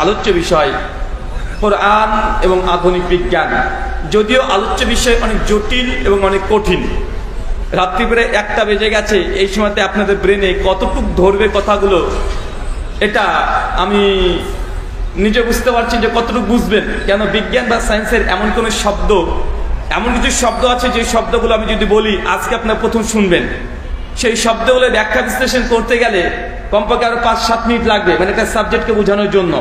আলোচ্য বিষয় কোরআন এবং আধুনিক বিজ্ঞান। যদিও আলোচ্য বিষয় অনেক জটিল এবং অনেক কঠিন। রাত্রি প্রায় 1টা বেজে গেছে, এই সময়তে আপনাদের ব্রেনে কতটুকু ধরবে কথাগুলো এটা আমি নিজে বুঝতে পারছি যে কতটুকু বুঝবেন। কেন বিজ্ঞান বা সায়েন্সের এমন কোনো শব্দ, এমন কিছু শব্দ আছে যে শব্দগুলো আমি যদি বলি আজকে আপনারা প্রথম শুনবেন, সেই শব্দগুলো ব্যাখ্যা বিশ্লেষণ করতে গেলে কমপক্ষে আরো 5-7 মিনিট লাগবে, মানে একটা সাবজেক্টকে বোঝানোর জন্য।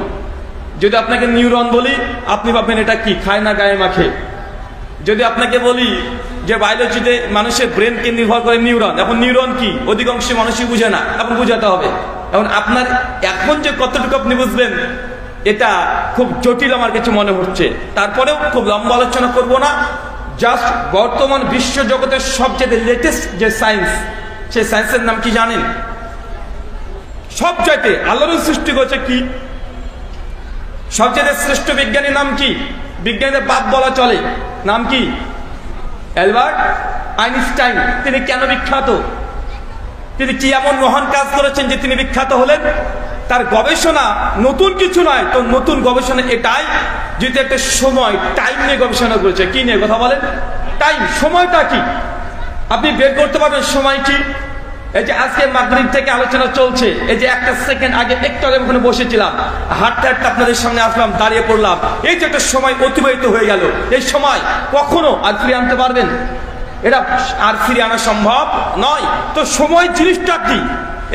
যদি আপনাকে নিউরন বলি আপনি ভাববেন এটা কি, খায় না গায়ে মাখে। যদি আপনাকে বলি যে বায়োলজিতে মানুষের ব্রেনকে নির্ভর করে নিউরন, এখন নিউরন কি অধিকাংশ মানুষই বুঝে না, এখন বুঝাতে হবে। এখন আপনার এখন যে কতটুকু আপনি বুঝবেন এটা খুব জটিল আমার কিছু মনে হচ্ছে। তারপরেও খুব লম্বা আলোচনা করব না, জাস্ট বর্তমান বিশ্ব জগতের সবচেয়ে লেটেস্ট যে সায়েন্স, সেই সায়েন্সের নাম কি জানেন? সবচাইতে আল্লাহর সৃষ্টি করেছে কি, সবচেয়ে শ্রেষ্ঠ বিজ্ঞানীর নাম কি? বিজ্ঞানীদের বাপ বলা চলে, নাম কি? Albert Einstein. তিনি কেন বিখ্যাত? তিনি কি এমন মহান কাজ করেছেন যে তিনি বিখ্যাত হলেন? তার গবেষণা নতুন কিছু নয়, তো নতুন গবেষণা এটাই যেটা একটা সময় টাইম নিয়ে গবেষণা করেছে। কি নিয়ে কথা বলেন? টাইম, সময়টা কি আপনি বের করতে পারবেন? সময় কি? এই যে আজকে মাগরিব থেকে আলোচনা চলছে, এই যে 1 সেকেন্ড আগে একটু আগে ওখানে বসেছিলাম, হাঁটতে হাঁটতে আপনাদের সামনে আসলাম, দাঁড়িয়ে পড়লাম, এই যে একটা সময় অতিবাহিত হয়ে গেল, এই সময় কখনো আর ফিরে আনতে পারবেন? এটা আর ফিরে আনা সম্ভব নয়। তো সময় জিনিসটা কি?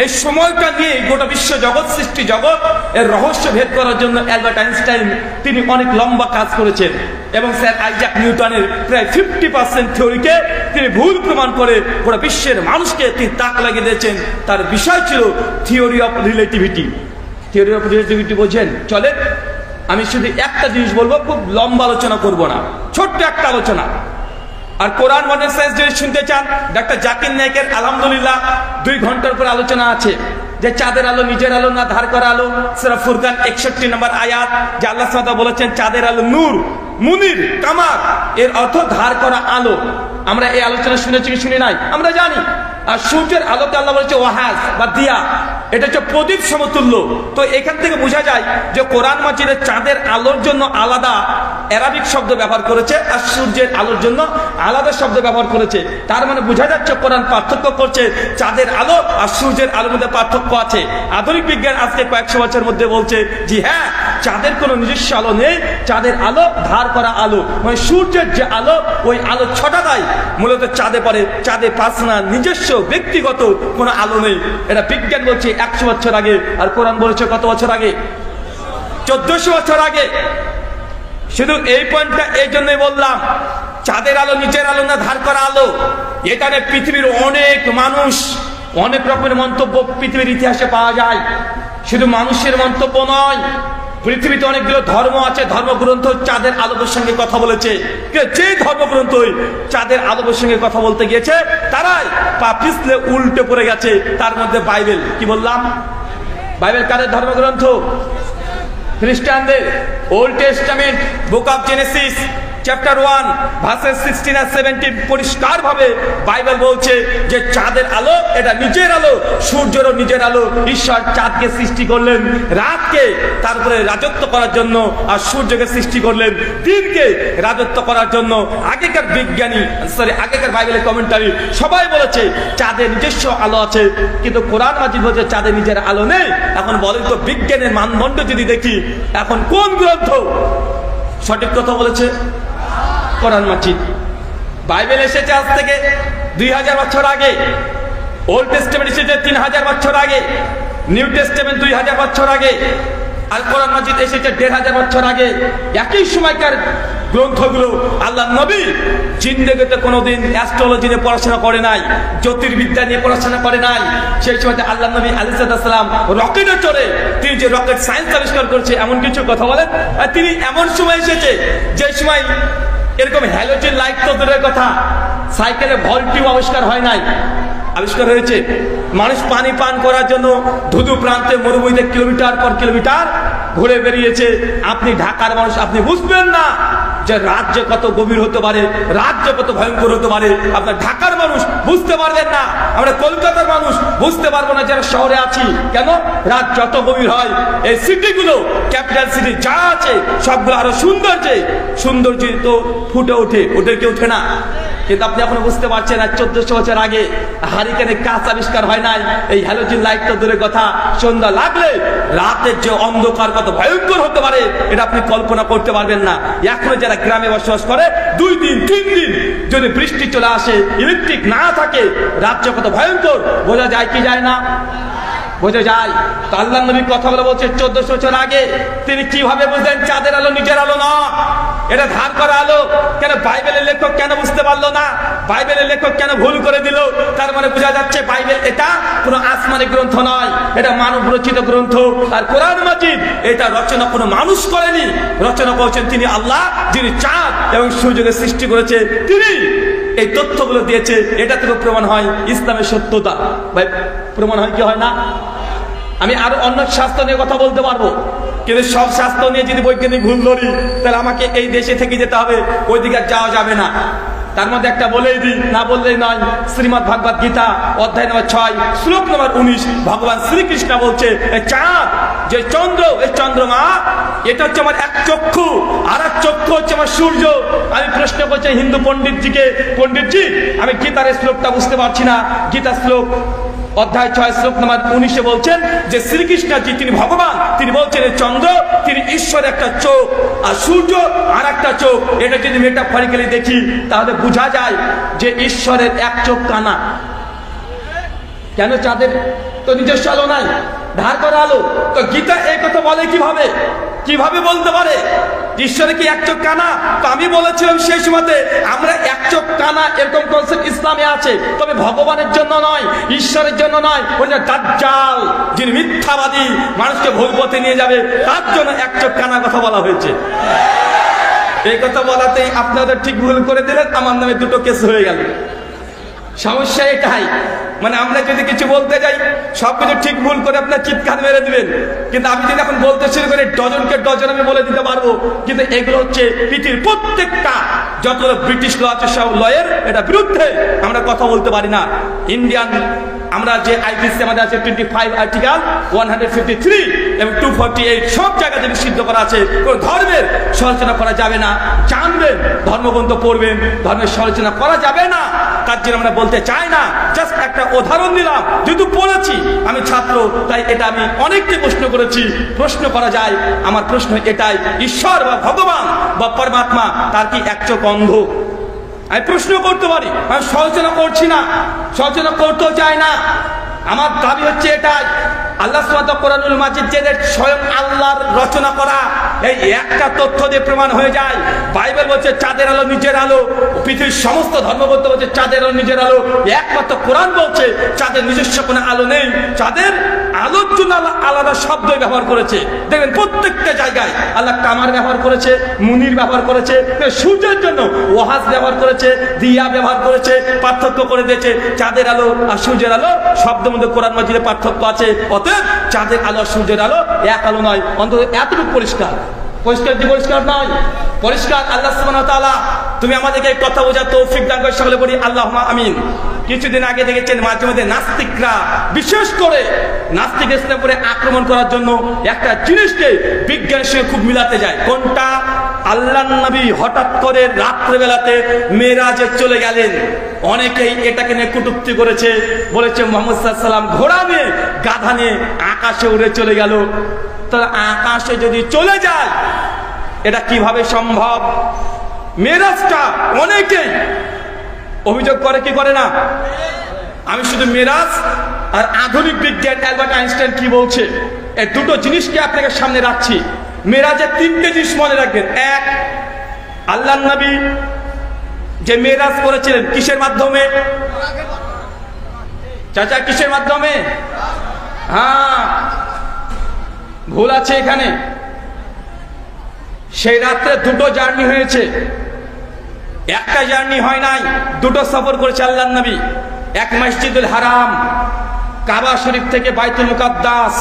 এই সময়টা নিয়ে গোটা বিশ্ব জগৎ, সৃষ্টি জগৎ এর রহস্য ভেদ করার জন্য অ্যালবার্ট আইনস্টাইন তিনি অনেক লম্বা কাজ করেছেন এবং স্যার আইজাক নিউটনের প্রায় 50% থিওরিকে তিনি ভুল প্রমাণ করে গোটা বিশ্বের মানুষকে তিনি তাক লাগিয়ে দিয়েছেন। তার বিষয় ছিল theory of relativity. Theory of relativity বোঝেন? চলে আমি শুধু একটা জিনিস বলবো, খুব লম্বা আলোচনা করব না, ছোট্ট একটা আলোচনা। আর কোরআন মডার্ন সায়েন্স যদি শুনতে চান, ডাক্তার জাকির নায়েকের আলহামদুলিল্লাহ 2 ঘন্টার পর আলোচনা আছে যে চাঁদের আলো নিজের আলো না ধার করা আলো। সূরা ফুরকান 61 নম্বর আয়াত, যে আল্লাহ সুবহানাহু ওয়া তাআলা বলেছেন চাঁদের আলো নূর, মুনির, কামার, এর অর্থ ধার করা আলো। আমরা এই আলোচনা শুনেছি কি শুনি নাই? আমরা জানি। আর সূর্যের আলোকে আল্লাহ বলেছে ওয়াহাজ বা দিয়া, এটা হচ্ছে প্রদীপ সমতুল্য। তো এখান থেকে বোঝা যায় যে কোরআন মাজিদে চাঁদের আলোর জন্য আলাদা অ্যারাবিক শব্দ ব্যবহার করেছে আর সূর্যের আলোর জন্য আলাদা শব্দ ব্যবহার করেছে। তার মানে বোঝা যাচ্ছে কোরআন পার্থক্য করছে, চাঁদের আলো আর সূর্যের আলোর মধ্যে পার্থক্য আছে। আধুনিক বিজ্ঞান আজকে কয়েকশো বছরের মধ্যে বলছে জি হ্যাঁ, চাঁদের কোনো নিজস্ব আলো নেই, চাঁদের আলো ধার করা আলো, মানে সূর্যের যে আলো ওই আলো ছটা দেয় মূলত চাঁদে পড়ে। চাঁদে পার্সোনাল নিজস্ব ব্যক্তিগত কোনো আলো নেই। এটা বিজ্ঞান বলছে 100 বছর আগে, আর কোরআন বলেছে কত বছর আগে? 1400 বছর আগে। শুধু এই পয়েন্টটা এই জন্যই বললাম, চাঁদের আলো নিজের আলো না ধার করা আলো। এখানে পৃথিবীর অনেক মানুষ অনেক রকমের মন্তব্য পৃথিবীর ইতিহাসে পাওয়া যায়। শুধু মানুষের মন্তব্য নয়, পৃথিবীতে অনেকগুলো ধর্ম আছে, ধর্মগ্রন্থ চাঁদের আলো প্রসঙ্গে কথা বলেছে। যে ধর্মগ্রন্থই চাঁদের আলো প্রসঙ্গে কথা বলতে গিয়েছে তারাই পা পিছলে উল্টে পড়ে গেছে। তার মধ্যে বাইবেল। কি বললাম? বাইবেল কাদের ধর্মগ্রন্থ? খ্রিস্টানদের। Old testament, book of Genesis chapter 1 versus 16 আর 17 পরিষ্কার ভাবে বাইবেল বলছে যে চাঁদের আলো এটা নিজের আলো, সূর্যেরও নিজের আলো। ঈশ্বর চাঁদকে সৃষ্টি করলেন রাতকে তারপরে রাজত্ব করার জন্য, আর সূর্যকে সৃষ্টি করলেন দিনকে রাজত্ব করার জন্য। আগেকার বিজ্ঞানী আগেকার বাইবেলের কমেন্টারি সবাই বলেছে চাঁদের নিজস্ব আলো আছে, কিন্তু কোরআন মাজিদ বলছে চাঁদের নিজের আলো নেই। এখন বলেন তো বিজ্ঞানের মানদণ্ড যদি দেখি, এখন কোন গ্রন্থ সঠিক কথা বলেছে? কোরআন মাজিদ। বাইবেল এসেছে আজ থেকে 2000 বছর আগে, ওল্ড টেস্টামেন্ট এসেছে 3000 বছর আগে, নিউ টেস্টামেন্ট 2000 বছর আগে, আর কোরআন মাজিদ এসেছে 1500 বছর আগে। একই সময়কার গ্রন্থগুলো। আল্লাহ নবী জিন্দেগিতে কোনোদিন অ্যাস্ট্রোলজি নিয়ে পড়াশোনা করে নাই, জ্যোতির্বিদ্যা নিয়ে পড়াশোনা করে নাই। সেই সময় আল্লাহ নবী আলাইহিস সালাম রকেটে চড়ে তিনি যে রকেট সায়েন্স আবিষ্কার করছে এমন কিছু কথা বলেন। আর তিনি এমন সময় এসেছে যে সময় এরকম হ্যালোজেন লাইট তো দূরের কথা, সাইকেলে ভলটিউব আবিষ্কার হয় নাই, আবিষ্কার হয়েছে। মানুষ পানি পান করার জন্য ধুধু প্রান্তে মরুভূমিতে কিলোমিটার পর কিলোমিটার ঘুরে বেরিয়েছে। আপনি ঢাকার মানুষ, আপনি বুঝবেন না যে রাজ্য কত গভীর হতে পারে, রাজ্য কত ভয়ঙ্কর হতে পারে। আপনার ঢাকার মানুষ বুঝতে পারবেন না, আমরা কলকাতার মানুষ বুঝতে পারবো না যারা শহরে আছি। কেন? রাত যত গভীর হয় এই সিটিগুলো, ক্যাপিটাল সিটি যা আছে সবগুলো আরো সৌন্দর্য তো ফুটে ওঠে, ওদের কেউ ওঠে না। কিন্তু আপনি এখনো বুঝতে পারছেন না 1400 বছর আগে হারিকেনের কাঁচ আবিষ্কার হয় নাই। এই হ্যালোজেন লাইট তো দূরের কথা, সন্ধ্যা লাগলে রাতের যে অন্ধকার কত ভয়ঙ্কর হতে পারে এটা আপনি কল্পনা করতে পারবেন না। এখনো যারা গ্রামে বসবাস করে 2 দিন 3 দিন যদি বৃষ্টি চলে আসে, ইলেকট্রিক না থাকে, রাজ্য কত ভয়ঙ্কর বোঝা যায় কি যায় না? বোঝা যায়। তো আল্লাহ নবী কথা বলে বলছে 1400 বছর আগে তিনি কিভাবে বুঝলেন চাঁদের আলো নিজের আলো না, এটা ধার করা আলো? কেন বাইবেলের লেখক কেন বুঝতে পারলো না? বাইবেলের লেখক কেন ভুল করে দিল? তার মানে বোঝা যাচ্ছে বাইবেল এটা কোনো আসমানি গ্রন্থ নয়, এটা মানব রচিত গ্রন্থ। আর কোরআন মাজিদ এটা রচনা কোনো মানুষ করেনি, রচনা করেছেন তিনি আল্লাহ, যিনি চাঁদ এবং সূর্যকে সৃষ্টি করেছে, তিনি এই তথ্যগুলো দিয়েছে। এটা থেকে প্রমাণ হয় ইসলামের সত্যতা। ভাই প্রমাণ হয় কি হয় না? আমি আরো অন্য শাস্ত্র নিয়ে কথা বলতে পারবো, কিন্তু সব শাস্ত্র নিয়ে যদি বৈজ্ঞানিক ভুল ধরি তাহলে আমাকে এই দেশে থেকে যেতে হবে, ওইদিকে যাওয়া যাবে না। তার মধ্যে একটা বলেই দিই, না বললেই নয়। শ্রীমদ ভাগবত গীতা অধ্যায় নম্বর 6 শ্লোক নম্বর 19 ভগবান শ্রীকৃষ্ণ বলছে চাঁদ যে চন্দ্র, এই চন্দ্রমা এটা হচ্ছে আমার এক চক্ষু, আর এক চক্ষু হচ্ছে আমার সূর্য। আমি প্রশ্ন করছি হিন্দু পণ্ডিতজিকে, পণ্ডিতজি আমি গীতার শ্লোকটা বুঝতে পারছি না। গীতা শ্লোক অধ্যায় 6 শ্লোক নম্বর 19 বলছেন যে শ্রীকৃষ্ণজি তিনি ভগবান, তিনি বলছেন চন্দ্র তিনি ঈশ্বরের একটা চোখ, আর সূর্য আর একটা চোখ। এটা যদি মেটাফরিক্যালি দেখি তাহলে বোঝা যায় যে ঈশ্বরের এক চোখ কানা। কেন? চাঁদের তো নিজস্ব আলো নাই, ধার করা আলো। তো গীতা এই কথা বলে কিভাবে বলতে পারে ঈশ্বরের কি এক চোখ কানা? তো আমি বলেছিলাম সেই সময়তে আমরা এক চোখ কানা এরকম কনসেপ্ট ইসলামে আছে, তবে ভগবানের জন্য নয়, ঈশ্বরের জন্য নয়। ওই যে দাজ্জাল যিনি মিথ্যাবাদী মানুষকে ভুল পথে নিয়ে যাবে, তার জন্য এক চোখ কানা কথা বলা হয়েছে। এই কথা বলাতেই আপনাদের ঠিক ভুল করে দিলেন, আমার নামে 2টো কেস হয়ে গেল। সমস্যা এটাই, মানে আমরা যদি কিছু বলতে যাই সবকিছু ঠিক ভুল করে আপনার চিৎকার মেরে দিবেন, কিন্তু আমি যদি এখন বলতে শুরু করি ডজনকে ডজন আমি বলে দিতে পারবো। কিন্তু এগুলো হচ্ছে পৃথিবীর প্রত্যেকটা যতগুলো ব্রিটিশ ল আছে সব লয়ের এটা বিরুদ্ধে আমরা কথা বলতে পারি না। ইন্ডিয়ান আমরা যে আইপিসি আমাদের আছে 25 আর্টিকেল 153 এবং 248 সব জায়গাতে নিষিদ্ধ করা আছে কোন ধর্মের সমালোচনা করা যাবে না। জানবেন, ধর্মগ্রন্থ পড়বেন, ধর্মের সমালোচনা করা যাবে না। তার জন্য আমরা বলতে চাই না, জাস্ট একটা উদাহরণ দিলাম। যেহেতু পড়েছি, আমি ছাত্র, তাই এটা আমি অনেককে প্রশ্ন করেছি। প্রশ্ন করা যায়, আমার প্রশ্ন এটাই, ঈশ্বর বা ভগবান বা পরমাত্মা তার কি এক চোখ অন্ধ? আমি প্রশ্ন করতে পারি, আমি সমালোচনা করছি না, সমালোচনা করতেও চাই না। আমার দাবি হচ্ছে এটাই, আল্লাহ সুবহানাহু কোরআনুল মাজিদ যে স্বয়ং আল্লাহর রচনা করা, এই একটা তথ্য দিয়ে প্রমাণ হয়ে যায়। বাইবেল বলছে চাঁদের আলো নিজের আলো, পৃথিবীর সমস্ত ধর্মগ্রন্থ বলছে চাঁদের আলো নিজের আলো, একমাত্র কোরআন বলছে চাঁদের নিজস্ব কোনো আলো নেই। চাঁদের আলোর জন্য আল্লাহ আলাদা শব্দ ব্যবহার করেছে। দেখবেন প্রত্যেকটা জায়গায় আল্লাহ কামার ব্যবহার করেছে, মুনির ব্যবহার করেছে, সূর্যের জন্য ওয়াহাজ ব্যবহার করেছে, দিয়া ব্যবহার করেছে, পার্থক্য করে দিয়েছে। চাঁদের আলো আর সূর্যের আলো শব্দের মধ্যে কোরআন মাজিদে পার্থক্য আছে। অতএব চাঁদের আলো আর সূর্যের আলো এক আলো নয়, অন্তত এতটুকু পরিষ্কার। পরিষ্কার কি পরিষ্কার নয়? পরিষ্কার। আল্লাহ সুবহানাহু ওয়া তাআলা তুমি আমাদেরকে এই কথা বোঝার তৌফিক দান করে, সকলে বলি আল্লাহুম্মা আমিন। কিছুদিন আগে দেখেছেন মাঝে মধ্যে নাস্তিকরা, বিশেষ করে নাস্তিক ইসলামের উপরে আক্রমণ করার জন্য একটা জিনিসকে বিজ্ঞানের সঙ্গে খুব মিলাতে যায়। কোনটা? আল্লাহর নবী হঠাৎ করে রাত্রেবেলাতে মেরাজে চলে গেলেন। অনেকেই এটাকে নিয়ে কটূক্তি করেছে, বলেছে মুহাম্মদ সাল্লাল্লাহু আলাইহি ওয়াসাল্লাম ঘোড়া নিয়ে, গাধা নিয়ে আকাশে উড়ে চলে গেল। তাহলে আকাশে যদি চলে যায় এটা কিভাবে সম্ভব? মেরাজটা অনেকেই অভিযোগ করে, কি করে না? আমি শুধু মেরাজ আর আধুনিক বিজ্ঞান অ্যালবার্ট আইনস্টাইন কি বলছে এই দুটো জিনিসকে আপনাকে সামনে রাখছি। মেরাজের 3টে জিনিস মনে রাখবেন। এক, আল্লাহর নবী যে মেরাজ করেছিলেন কিসের মাধ্যমে? চাচা কিসের মাধ্যমে? হ্যাঁ, ভুল আছে এখানে। সেই রাত্রে 2টো জার্নি হয়েছে, একটা জার্নি হয় নাই, 2টো সফর করেছে আল্লাহর নবী। এক মসজিদুল হারাম, কাবা শরীফ থেকে বাইতুল মুকাদ্দাস,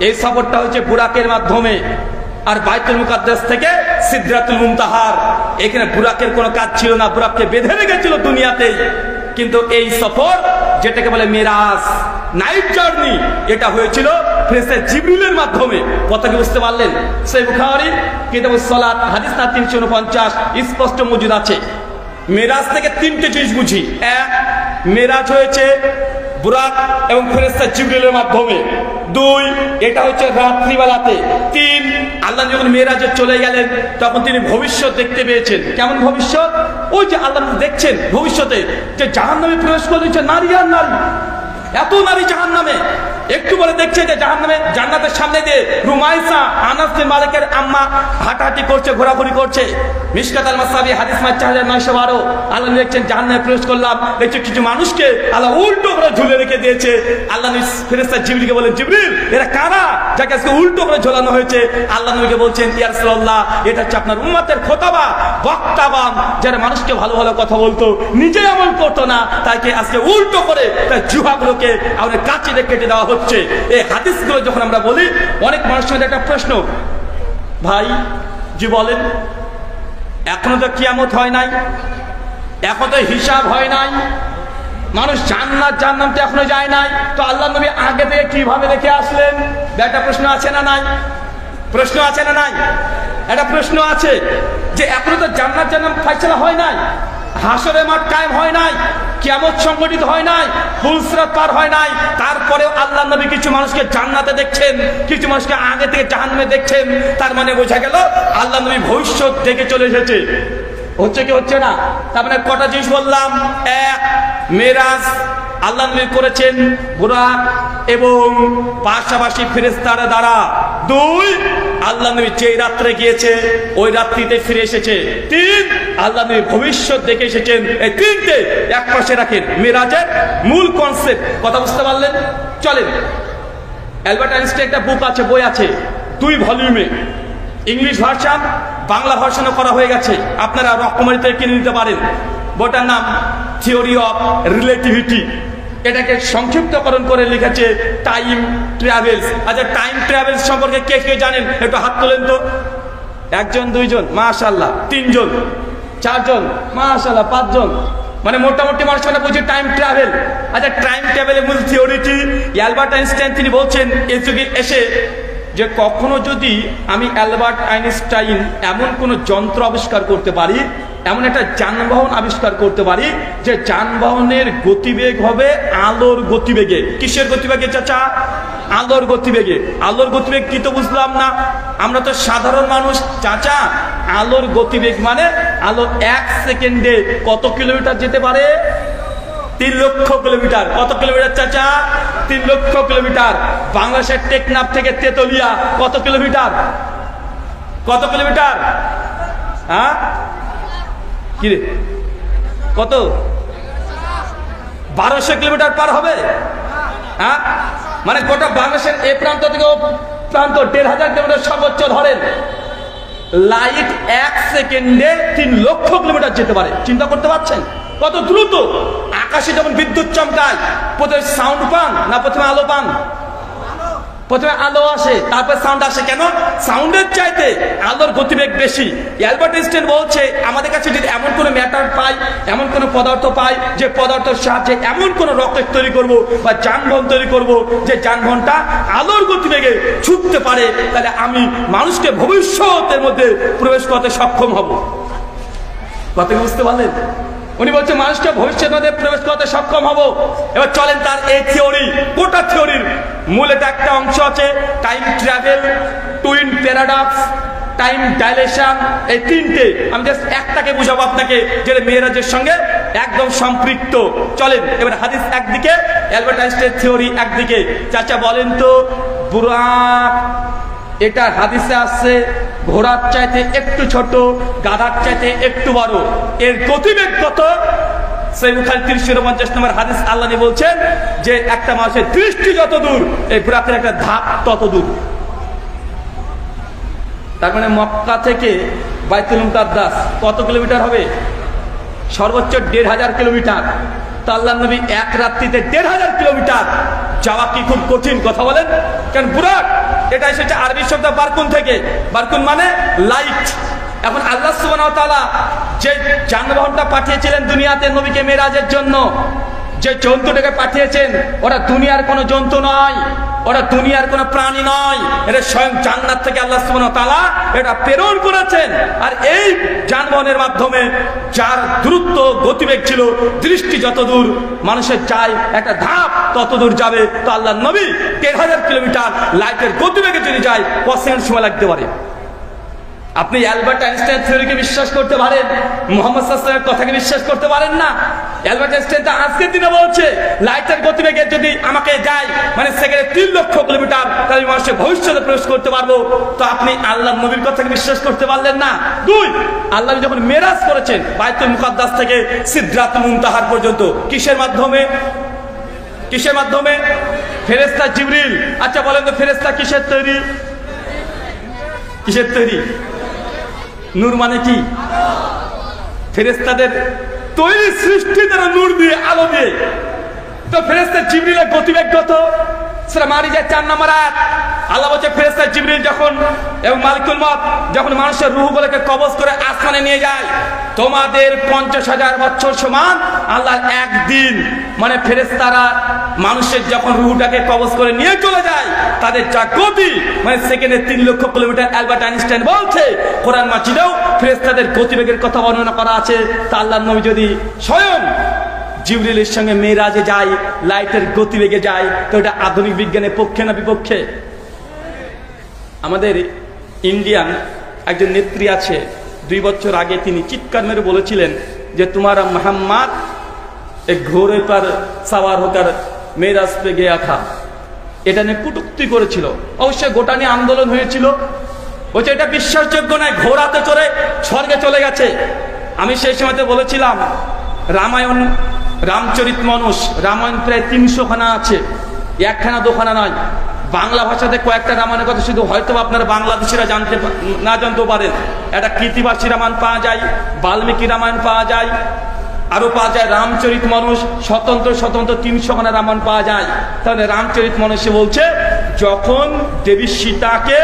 এই সফরটা হচ্ছে বুরাকের মাধ্যমে। আর বাইতুল মুকাদ্দাস থেকে সিদরাতুল মুনতাহার, এখানে বুরাকের কোনো কাজ ছিল না, বুরাককে বেঁধে রেখেছিল দুনিয়াতেই। কিন্তু এই সফর যেটাকে বলে মেরাজ, নাইট জার্নি, এটা হয়েছিল ফেরেশতা জিবরিলের মাধ্যমে। কথা কি বুঝতে পারলেন? সহিহ বুখারী কিতাবুস সালাত হাদিস না 349 স্পষ্ট মজুদ আছে। মেরাজ থেকে তিনটে জিনিস বুঝি। এক, মেরাজ হয়েছে বুরাক এবং ফেরেশতা জিবরিলের মাধ্যমে। দুই, এটা হচ্ছে রাত্রিবেলাতে। তিন, আল্লাহ যখন মেরাজে চলে গেলেন তখন তিনি ভবিষ্যৎ দেখতে পেয়েছেন। কেমন ভবিষ্যৎ? ওই যে আল্লাহ দেখছেন ভবিষ্যতে যে জাহান্নামে প্রবেশ করলে নারী আর নারী, এত নারী জাহান্নামে। একটু বলে দেখছে যে জাহান্নামে জান্নাতের সামনে দিয়ে রুমাইসা আনাস বিন মালিকের আম্মা হাঁটাহাঁটি করছে, ঘোরাঘুরি করছে। মিশকাত আল মাসাবি হাদিস 4912। আল্লাহ দেখছেন জাহান্নামে প্রবেশ করলাম, দেখছে কিছু মানুষকে আল্লাহ উল্টো করে ঝুলে রেখে দিয়েছে। আল্লাহ ফেরেশতা জিবরিলকে বলেন, জিবরিল এরা কারা যাকে আজকে উল্টো করে ঝোলানো হয়েছে? আল্লাহ নবীকে বলছেন, ইয়া রাসূলুল্লাহ এটা হচ্ছে আপনার উম্মতের খোতাবা, বক্তাবান, যারা মানুষকে ভালো ভালো কথা বলতো, নিজে আমল করতো না, তাকে আজকে উল্টো করে তার জিহ্বাগুলোকে আমাদের কাঁচি দিয়ে কেটে দেওয়া হচ্ছে। এই হাদিসগুলো যখন আমরা বলি, অনেক মানুষের মধ্যে একটা প্রশ্ন, ভাই জি বলেন, এখনো তো কিয়ামত হয় নাই, এখন তো হিসাব হয় নাই, মানুষ জান্নাত জাহান্নামে এখনো যায় নাই, তো আল্লাহ নবী আগে থেকে কিভাবে দেখে আসলেন? একটা প্রশ্ন আছে না নাই? প্রশ্ন আছে না নাই? একটা প্রশ্ন আছে যে এখনো তো জান্নাত জাহান্নাম ফায়সালা হয় নাই, হাসরের মাঠ কায়েম হয় নাই, কিয়ামত সংগঠিত হয় নাই, ফুলসিরাত পার হয় নাই, তারপরেও আল্লাহ নবী কিছু মানুষকে জান্নাতে দেখছেন, কিছু মানুষকে আগে থেকে জাহান্নামে দেখছেন। তার মানে বোঝা গেল আল্লাহ নবী ভবিষ্যৎ দেখে চলে এসেছে। হচ্ছে কি হচ্ছে না? তার মানে কটা জিনিস বললাম। এক, মেরাজ আল্লাহ নবী করেছেন বুরাক এবং পাশাপাশি ফেরেশতারা দ্বারা। দুই, আল্লাহ নবী যেই রাত্রে গিয়েছে ওই রাত্রিতে ফিরে এসেছে। তিন, আল্লাহ নবী ভবিষ্যৎ দেখে এসেছেন। এই তিনটে এক পাশে রাখেন মেরাজের মূল কনসেপ্ট। কথা বুঝতে পারলেন? চলেন, অ্যালবার্ট আইনস্টাইন একটা বুক আছে, বই আছে 2 ভলিউমে, ইংলিশ ভার্সন, বাংলা ভার্সনও করা হয়ে গেছে, আপনারা রকমারিতে কিনে নিতে পারেন। বইটার নাম থিওরি অফ রিলেটিভিটি। এটাকে সংক্ষিপ্তকরণ করে লিখেছে টাইম ট্রাভেলস। আচ্ছা, টাইম ট্রাভেলস সম্পর্কে কে কে জানেন একটু হাত তোলেন তো। একজন, দুইজন, মাশাআল্লাহ, তিনজন, চারজন, মাশাআল্লাহ, পাঁচজন, মানে মোটামুটি মানুষ মানে বুঝি টাইম ট্রাভেল। আচ্ছা, টাইম ট্রাভেলের মূল থিওরিটি অ্যালবার্ট আইনস্টাইন তিনি বলছেন এই যুগে এসে যে কখনো যদি আমি অ্যালবার্ট আইনস্টাইন এমন কোনো যন্ত্র আবিষ্কার করতে পারি, এমন একটা যানবাহন আবিষ্কার করতে পারি যে যানবাহনের গতিবেগ হবে আলোর গতিবেগে। কিসের গতিবেগে চাচা? আলোর গতিবেগে। আলোর গতিবেগ কি তো বুঝলাম না, আমরা তো সাধারণ মানুষ চাচা। আলোর গতিবেগ মানে আলো 1 সেকেন্ডে কত কিলোমিটার যেতে পারে? 3 লক্ষ কিলোমিটার। কত কিলোমিটার চাচা? 3 লক্ষ কিলোমিটার। বাংলাদেশের টেকনাফ থেকে তেতুলিয়া কত কিলোমিটার? কত কিলোমিটার? হ্যাঁ, কি রে, কত? 1200 কিলোমিটার পার হবে। হ্যাঁ, মানে গোটা বাংলাদেশের এ প্রান্ত থেকে ও প্রান্ত 1500 কিলোমিটার সর্বোচ্চ ধরেন। লাইট 1 সেকেন্ডে 3 লক্ষ কিলোমিটার যেতে পারে। চিন্তা করতে পারছেন কত দ্রুত? আকাশে যখন বিদ্যুৎ চমকায় প্রথমে সাউন্ড পান না প্রথমে আলো পান? প্রথমে আলো আসে, তারপর সাউন্ড আসে। কেন? সাউন্ডের চাইতে আলোর গতিবেগ বেশি। অ্যালবার্ট আইনস্টাইন বলছে আমাদের কাছে যদি এমন কোনো ম্যাটার পাই, এমন কোনো পদার্থ পাই যে পদার্থের সাহায্যে এমন কোনো রকেট তৈরি করব বা যানবাহন তৈরি করব যে যানবাহনটা আলোর গতিবেগে ছুটতে পারে, তাহলে আমি মানুষকে ভবিষ্যতের মধ্যে প্রবেশ করতে সক্ষম হব। কথা বুঝতে পারলেন? উনি বলছে মানুষকে ভবিষ্যতের মধ্যে প্রবেশ করতে সক্ষম হব। এবার চলেন তার এই থিওরি, গোটা থিওরির মূল এটা একটা অংশ আছে time travel, twin paradox, time dilation. এই তিনটে আমি জাস্ট একটাকে বুঝাবো আপনাকে, যেটা মেরাজের সঙ্গে একদম সম্পৃক্ত। চলেন এবার হাদিস একদিকে, অ্যালবার্ট আইনস্টাইনের থিওরি একদিকে। চাচা বলেন তো, বুরাক এটা হাদিসে আসছে ঘোড়ার চাইতে একটু ছোট, গাধার চাইতে একটু বড়, এর গতিবেগ কত? সহিহ বুখারী 350 নম্বর হাদিস আল্লাহ নবী বলছেন যে একটা মানুষের দৃষ্টি যত দূর, এই বুরাকের একটা ধাপ তত দূর। তার মানে মক্কা থেকে বাইতুল মুকাদ্দাস কত কিলোমিটার হবে? সর্বোচ্চ 1500 কিলোমিটার। তো আল্লাহ নবী এক রাত্রিতে 1500 কিলোমিটার যাওয়া কি খুব কঠিন? কথা বলেন। কারণ বুরাক এটা এসেছে আরবি শব্দ বারকুন থেকে। বারকুন মানে লাইট। এখন আল্লাহ সুবহানাহু ওয়া তাআলা যে যানবাহনটা পাঠিয়েছিলেন দুনিয়াতে নবীকে মেরাজের জন্য, যে জন্তুটাকে পাঠিয়েছেন, ওরা দুনিয়ার কোনো জন্তু নয়, ওরা দুনিয়ার কোনো প্রাণী নয়, এটা স্বয়ং জান্নাত থেকে আল্লাহ সুবহানাহু ওয়া তাআলা এটা প্রেরণ করেছেন। আর এই যানবাহনের মাধ্যমে যার দ্রুত গতিবেগ ছিল, দৃষ্টি যতদূর মানুষের চায় একটা ধাপ ততদূর যাবে, তো আল্লাহ নবী ১৩,০০০ কিলোমিটার লাইটের গতিবেগে যদি যায় ৫ সেকেন্ড সময় লাগতে পারে। আপনি অ্যালবার্ট আইনস্টাইন থিওরিকে বিশ্বাস করতে পারেন, মুহাম্মদ সাল্লাল্লাহু আলাইহি ওয়াসাল্লামের কথাকে বিশ্বাস করতে পারেন না? অ্যালবার্ট আইনস্টাইন আজকের দিনে বলছে লাইটের গতিবেগে যদি আমাকে যায় মানে সেকেন্ডে ৩ লক্ষ কিলোমিটার, তাহলে মানুষের ভবিষ্যতে প্রবেশ করতে পারবো। তো আপনি আল্লাহ নবীর কথাকে বিশ্বাস করতে পারলেন না। ২, আল্লাহ যখন মেরাজ করেছেন বাইতুল মুকাদ্দাস থেকে সিদরাতুল মুনতাহা পর্যন্ত, কিসের মাধ্যমে? কিসের মাধ্যমে? ফেরেশতা জিবরিল। আচ্ছা বলেন তো ফেরেশতা কিসের তৈরি? কিসের তৈরি? নূর মানে কি? ফেরেশতাদের তৈরি সৃষ্টি তারা নূর দিয়ে, আলো দিয়ে। তো ফেরেশতা জিবরিলের গতিবেগ কত? সূরা মারিজের ৪ নম্বর আয়াত আল্লাহ বলছে ফেরেশতা জিবরিল যখন এবং মালিকুল মউত যখন মানুষের রূহগুলোকে কবজ করে আসমানে নিয়ে যায়, তোমাদের ৫০,০০০ বছর সমান আল্লাহর একদিন। মানে ফেরেশতারা মানুষের যখন রূহটাকে কবজ করে নিয়ে চলে যায়, তাদের যা গতি মানে সেকেন্ডে ৩ লক্ষ কিলোমিটার। অ্যালবার্ট আইনস্টাইন বলছে কোরআন মাজিদেও ফেরেশতাদের গতিবেগের কথা বর্ণনা করা আছে। তা আল্লাহর নবী যদি স্বয়ং জিবরিলের সঙ্গে মেরাজে যায়, লাইটের গতিবেগে যায়, তো এটা আধুনিক বিজ্ঞানের পক্ষে না বিপক্ষে? আমাদের ইন্ডিয়ান একজন নেত্রী আছে, 2 বছর আগে তিনি চিৎকার মেরে বলেছিলেন যে তোমারা মোহাম্মদ এক ঘোড়ে পর সওয়ার হোকর মেরাজ পে গয়া থা। এটা নিয়ে কটূক্তি করেছিল। অবশ্যই গোটা নিয়ে আন্দোলন হয়েছিল। বলছে এটা বিশ্বাসযোগ্য নয়, ঘোড়াতে চড়ে স্বর্গে চলে গেছে। আমি সেই সময়তে বলেছিলাম রামায়ণ, রামচরিতমানস, রামায়ণ প্রায় ৩০০ খানা আছে, একখানা দুখানা নয়। বাংলা ভাষাতে কয়েকটা রামায়ণের কথা শুধু হয়তো আপনারা বাংলাদেশিরা না জানতেও পারেন। একটা কৃতিবাসী রামায়ণ পাওয়া যায়, বাল্মীকি রামায়ণ পাওয়া যায়, আরো পাওয়া যায় রামচরিতমানস, স্বতন্ত্র স্বতন্ত্র ৩০০ খানা রামায়ণ পাওয়া যায়। তাহলে রামচরিতমানসে বলছে যখন দেবী সীতাকে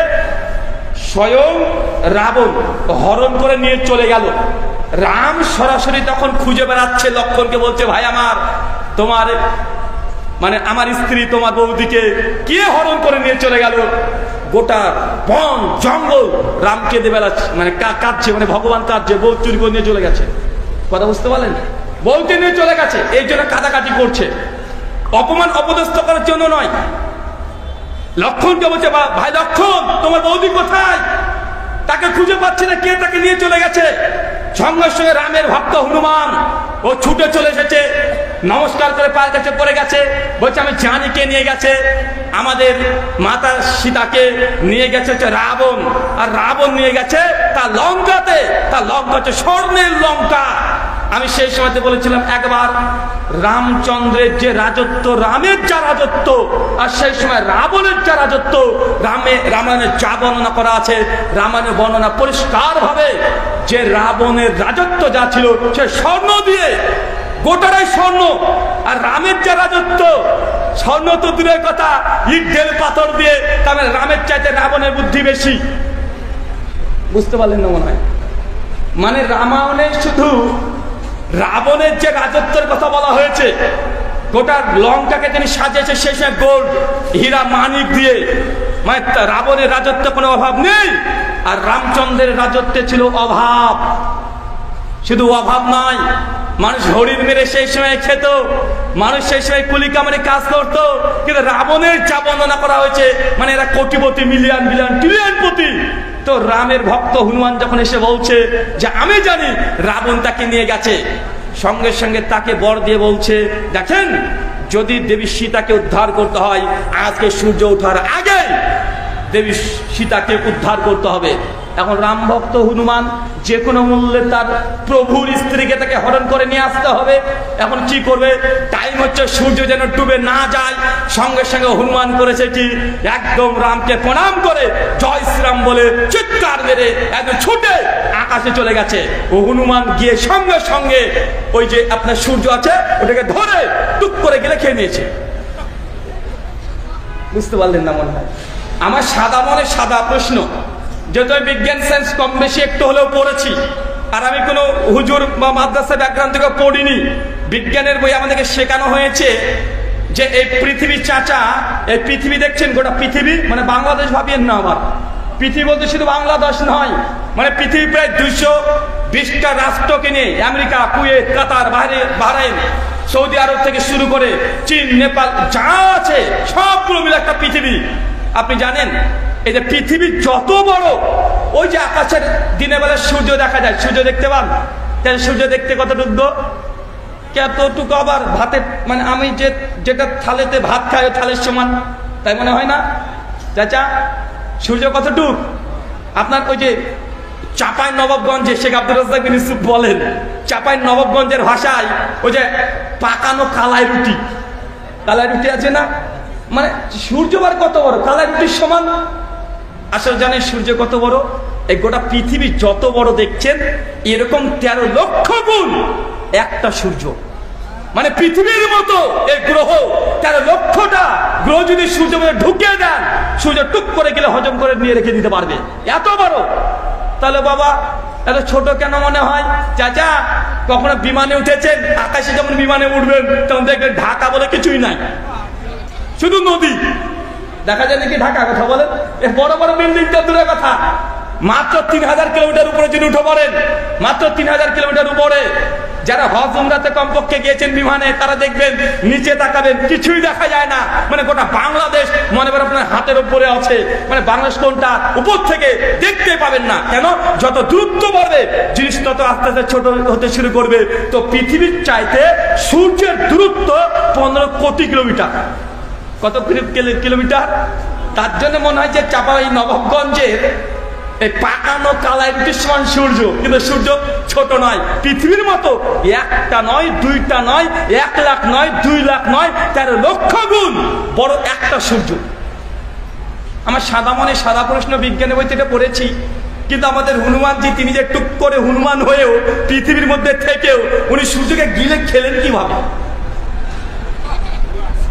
স্বয়ং রাবণ হরণ করে নিয়ে চলে গেল, রাম সরাসরি তখন খুঁজে বেড়াচ্ছে লক্ষণকে, বলছে ভাই আমার, তোমার মানে আমার স্ত্রী তোমার বৌদিকে কে হরণ করে নিয়ে চলে গেল? গোটা বন জঙ্গল রাম কেঁদে বেড়াচ্ছে, মানে কাঁদছে, মানে ভগবান কাঁদছে, বউ চুরি করে নিয়ে চলে গেছে। কথা বুঝতে পারলেন? বউকে নিয়ে চলে গেছে, এই জন্য কাঁদাকাটি করছে, অপমান অপদস্থ করার জন্য নয়। লক্ষণকে বলছে ভাই লক্ষণ তোমার বৌদি কোথায়? তাকে খুঁজে পাচ্ছে না, কে তাকে নিয়ে চলে গেছে। সঙ্গে সঙ্গে রামের ভক্ত হনুমান ও ছুটে চলে এসেছে, নমস্কার করে পায়ের কাছে পড়ে গেছে, বলছে আমি জানি কে নিয়ে গেছে। আমাদের মাতা সীতাকে নিয়ে গেছে হচ্ছে রাবণ, আর রাবণ নিয়ে গেছে তার লঙ্কাতে, তার লঙ্কা হচ্ছে স্বর্ণের লঙ্কা। আমি সেই সময়তে বলেছিলাম একবার রামচন্দ্রের যে রাজত্ব, রামের যা রাজত্ব, আর সেই সময় রাবণের যা রাজত্ব, রামায়ণের যা বর্ণনা করা আছে, রামায়ণের বর্ণনা পরিষ্কার ভাবে যে রাবণের রাজত্ব যা ছিল সে স্বর্ণ দিয়ে, গোটাটাই স্বর্ণ। আর রামের যা রাজত্ব, স্বর্ণ তো দূরের কথা, ইট ঢেল পাথর দিয়ে, তার মানে রামের চাইতে রাবণের বুদ্ধি বেশি। বুঝতে পারলেন না মনে হয়? মানে রামায়ণে শুধু রাবণের যে রাজত্বের কথা বলা হয়েছে, গোটা লঙ্কাকে তিনি সাজিয়েছে সেই সময় গোল্ড হীরা মানিক দিয়ে, মানে রাবণের রাজত্ব কোনো অভাব নেই। আর রামচন্দ্রের রাজত্বে ছিল অভাব, শুধু অভাব নয়, মানুষ হরিণ মেরে সেই সময় খেত, মানুষ সেই সময় কুলি কামারে কাজ করতো। কিন্তু রাবণের যা বর্ণনা করা হয়েছে, মানে এরা কোটিপতি, মিলিয়ন বিলিয়ন ট্রিলিয়ন পতি। তো রামের ভক্ত হনুমান যখন এসে বলছে যে আমি জানি রাবণ তাকে নিয়ে গেছে, সঙ্গে সঙ্গে তাকে বর দিয়ে বলছে দেখেন যদি দেবী সীতাকে উদ্ধার করতে হয় আজকে সূর্য ওঠার আগে দেবী সীতাকে উদ্ধার করতে হবে। এখন রাম ভক্ত হনুমান যে কোনো মূল্যে তার প্রভুর স্ত্রীকে তাকে হরণ করে নিয়ে আসতে হবে। এখন কি করবে? টাইম হচ্ছে সূর্য যেন ডুবে না যায়। সঙ্গে সঙ্গে হনুমান করেছে কি, একদম রামকে প্রণাম করে জয় শ্রীরাম বলে চিৎকার মেরে একদম ছুটে আকাশে চলে গেছে। ও হনুমান গিয়ে সঙ্গে সঙ্গে ওই যে আপনার সূর্য আছে ওটাকে ধরে টুক করে গেলে খেয়ে নিয়েছে। বুঝতে পারলেন না মনে হয়? আমার সাদা মনে সাদা প্রশ্ন, যেহেতু আমি বিজ্ঞান সায়েন্স কম বেশি একটু হলেও পড়েছি, আর আমি কোনো হুজুর বা মাদ্রাসা ব্যাকগ্রাউন্ড থেকে পড়িনি। বিজ্ঞানের বই আমাদেরকে শেখানো হয়েছে যে এই পৃথিবী চাচা, এই পৃথিবী দেখছেন গোটা পৃথিবী, মানে বাংলাদেশ ভাবিয়েন না আবার, পৃথিবী বলতে শুধু বাংলাদেশ নয়, মানে পৃথিবী প্রায় 220টা রাষ্ট্রকে নিয়ে, আমেরিকা, কুয়েত, কাতার, বাহরাইন, সৌদি আরব থেকে শুরু করে চীন, নেপাল যা আছে সবগুলো মিলে একটা পৃথিবী। আপনি জানেন এই যে পৃথিবী যত বড়, ওই যে আকাশের দিনের বেলা সূর্য দেখা যায়, সূর্য দেখতে পান, তাহলে সূর্য দেখতে কতটুকু, কতটুকু আবার ভাতের, মানে আমি যেটা থালেতে ভাত খাই ওই থালের সমান, তাই মনে হয় না চাচা? সূর্য কতটুক? আপনার ওই যে চাঁপাই নবাবগঞ্জে শেখ আব্দুর রাজ্জাক বিন ইউসুফ বলেন, চাঁপাই নবাবগঞ্জের ভাষায় ওই যে পাকানো কালাই রুটি, কালাই রুটি আছে না, মানে সূর্য বার কত বড়, কালাই রুটির সমান। আসলে জানেন সূর্য কত বড়? এই গোটা পৃথিবী যত বড় দেখছেন এরকম 13 লক্ষ গুণ একটা সূর্য। মানে পৃথিবীর মতো এই গ্রহ 13 লক্ষটা গ্রহ যদি সূর্য মধ্যে ঢুকিয়ে দেন, সূর্য টুক করে গেলে হজম করে নিয়ে রেখে দিতে পারবে, এত বড়। তাহলে বাবা এত ছোট কেন মনে হয়? চাচা কখনো বিমানে উঠেছেন? আকাশে যখন বিমানে উঠবেন তখন দেখবেন ঢাকা বলে কিছুই নাই, শুধু নদী দেখা যায় নাকি? ঢাকা কথা বলেন, বড় বড় বিল্ডিং তো দূরের কথা, মাত্র 3000 কিলোমিটার উপরে যদি উঠে পড়েন, মাত্র 3000 কিলোমিটার উপরে, যারা হজ উমরাতে কমপক্ষে গিয়েছেন বিমানে, তারা দেখবেন নিচে তাকাবেন কিছুই দেখা যায় না, মানে গোটা বাংলাদেশ মনে করেন আপনার হাতের উপরে আছে, মানে বাংলাদেশ কোনটা উপর থেকে দেখতে পাবেন না। কেন? যত দূরত্ব বাড়বে জিনিস তত আস্তে আস্তে ছোট হতে শুরু করবে। তো পৃথিবীর চাইতে সূর্যের দূরত্ব 15 কোটি কিলোমিটার। কত কিলোমিটার? তার জন্য মনে হয় যে চাঁপাই নবাবগঞ্জের এই পাকানো কালাই রুটির সমান সূর্য, কিন্তু সূর্য ছোট নয়, পৃথিবীর মতো একটা নয়, দুইটা নয়, 1 লাখ নয়, 2 লাখ নয়, 13 লক্ষ গুণ বড় একটা সূর্য। আমার সাদা মনে সাদা প্রশ্ন, বিজ্ঞানের বইতে এটা পড়েছি, কিন্তু আমাদের হনুমানজি তিনি যে টুক করে হনুমান হয়েও পৃথিবীর মধ্যে থেকেও উনি সূর্যকে গিলে খেলেন কিভাবে?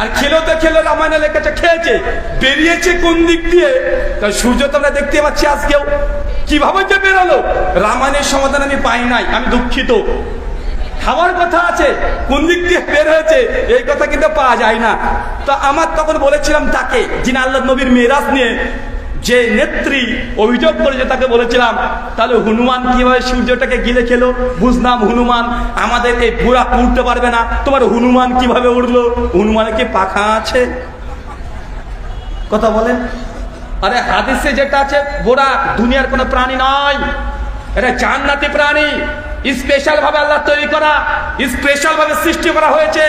আর খেলো তো খেলো, রামায়ণে লেখাটা খেয়েছে, বেরিয়েছে কোন দিক দিয়ে? সূর্য তো আমরা দেখতে পাচ্ছি আজকেও, কিভাবে যে বেরোলো রামায়ণের সমাধান আমি পাই নাই, আমি দুঃখিত। খাওয়ার কথা আছে, কোন দিক দিয়ে বের হয়েছে এই কথা কিন্তু পাওয়া যায় না। তো আমার তখন বলেছিলাম তাকে, যিনি আল্লাহ নবীর মেরাজ নিয়ে যে নেত্রী অভিযোগ করেছে তাকে বলেছিলাম, তাহলে হনুমান কিভাবে সূর্যটাকে গিলে খেলো? বুঝলাম হনুমান আমাদের এই বুড়া উঠতে পারবে না, তোমার হনুমান কিভাবে উঠলো? হনুমানের কি পাখা আছে? কথা বলেন। আরে হাদিসে যেটা আছে, বুড়া দুনিয়ার কোনো প্রাণী নয়, এটা জান্নাতি প্রাণী, স্পেশাল ভাবে আল্লাহ তৈরি করা, স্পেশাল ভাবে সৃষ্টি করা হয়েছে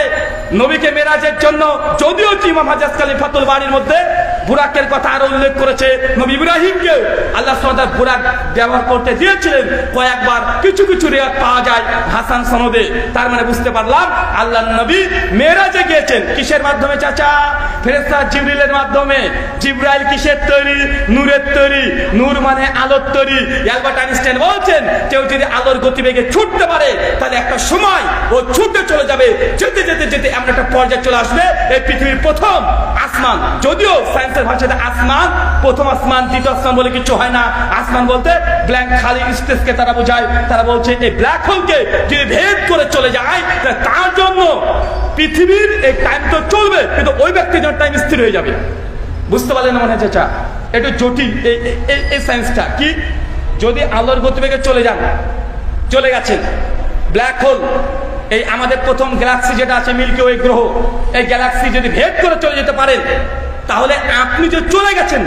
নবীকে মেরাজের জন্য। যদিও ইমাম হাজাজ ফাতুল বাড়ির মধ্যে বুরাকের কথা আরো উল্লেখ করেছে, নবী ইব্রাহিমকে আল্লাহ সুবহানাহু ওয়া তাআলা বুরাক ব্যবহার করতে দিয়েছিলেন কয়েকবার, কিছু কিছু রিওয়ায়াত পাওয়া যায় হাসান সনদে। তার মানে বুঝতে পারলাম আল্লাহর নবী মেরাজে গিয়েছেন কিসের মাধ্যমে? চাচা, ফেরেশতা জিবরিলের মাধ্যমে। জিবরাইল কিসের তৈরি? নূরের তৈরি। নূর মানে আলোর তৈরি। অ্যালবার্ট আইনস্টাইন বলছেন কেউ যদি আলোর গতিবেগে ছুটতে পারে তাহলে একটা সময় ও ছুটে চলে যাবে, যেতে যেতে যেতে এমন একটা পর্যায়ে চলে আসবে এই পৃথিবীর প্রথম আসমান। যদিও সায়েন্সের ভাষাতে আসমান, প্রথম আসমান দ্বিতীয় আসমান বলে কিছু হয় না। আসমান বলতে ব্ল্যাঙ্ক খালি স্পেসকে তারা বোঝায়। তারা বলছে এই ব্ল্যাক হোলকে যদি ভেদ করে চলে যায় তার জন্য পৃথিবীর এই টাইম তো চলবে, কিন্তু ওই ব্যক্তির জন্য টাইম স্থির হয়ে যাবে। বুঝতে পারলেন না মনে হয় চাচা? একটু জটিল এই সায়েন্সটা। কি যদি আলোর গতিবেগে চলে গেছেন ব্ল্যাক হোল, এই আমাদের প্রথম গ্যালাক্সি যেটা আছে মিল্কি ওয়ে গ্রহ, এই গ্যালাক্সি যদি ভেদ করে চলে যেতে পারেন তাহলে আপনি যে চলে গেছেন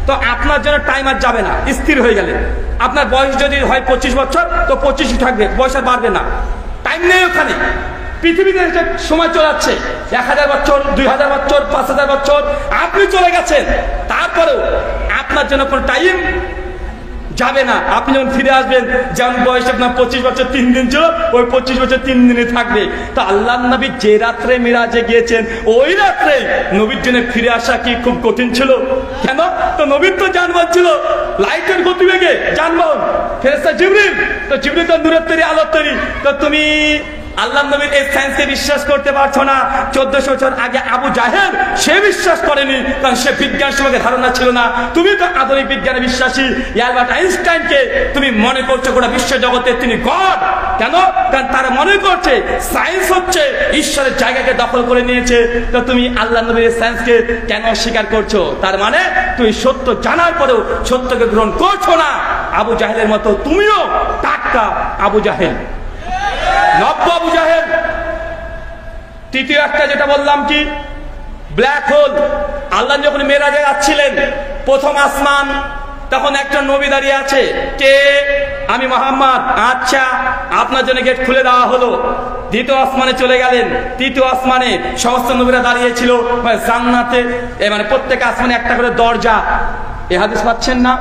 তো আপনার জন্য টাইম আর যাবে না, স্থির হয়ে গেলে। আপনার বয়স যদি হয় 25 বছর তো 25ই থাকবে, বয়স আর বাড়বে না, টাইম নেই ওখানে। পৃথিবীতে সময় চলে যাচ্ছে 1000 বছর, 2000 বছর, 5000 বছর, আপনি চলে গেছেন, তারপরেও আপনার জন্য কোনো টাইম যাবে না। আপনি যখন ফিরে আসবেন, যেমন বয়স আপনার 25 বছর 3 দিন ছিল, ওই 25 বছর 3 দিনে থাকবে। তো আল্লাহর নবী যে রাত্রে মিরাজে গিয়েছেন ওই রাত্রে নবীর জন্য ফিরে আসা কি খুব কঠিন ছিল? কেন? তো নবীর তো যানবাহন ছিল, লাইটের গতিবেগে যানবাহন, ফেরেশতা জিবরিল, তো জিবরিল তো নূরের তৈরি, আলোর তৈরি। তো তুমি আল্লাহ নবীর এই সায়েন্সকে বিশ্বাস করতে পারছো না। 1400 বছর আগে আবু জাহেল সে বিশ্বাস করেনি, কারণ সে বিজ্ঞান সম্পর্কে ধারণা ছিল না। তুমি তো আধুনিক বিজ্ঞানে বিশ্বাসী। অ্যালবার্ট আইনস্টাইনকে তুমি মনে করছো গোটা বিশ্ব জগতে তিনি গড। কেন? কারণ তারা মনে করছে সায়েন্স হচ্ছে ঈশ্বরের জায়গাকে দখল করে নিয়েছে। তো তুমি আল্লাহ নবীর সায়েন্সকে কেন অস্বীকার করছো? তার মানে তুমি সত্য জানার পরেও সত্যকে গ্রহণ করছো না। আবু জাহেলের মতো তুমিও টাটকা আবু জাহেল, নব্য আবু জাহেল। তৃতীয় একটা যেটা বললাম কি, ব্ল্যাক হোল। আল্লাহ যখন মেরাজে যাচ্ছিলেন প্রথম আসমান, তখন একটা নবী দাঁড়িয়ে আছে। কে? আমি মুহাম্মদ। আচ্ছা, আপনার জন্য গেট খুলে দেওয়া হলো। দ্বিতীয় আসমানে চলে গেলেন। তৃতীয় আসমানে সমস্ত নবীরা দাঁড়িয়েছিল জান্নাতে। মানে প্রত্যেক আসমানে একটা করে দরজা। এ হাদিস পাচ্ছেন না?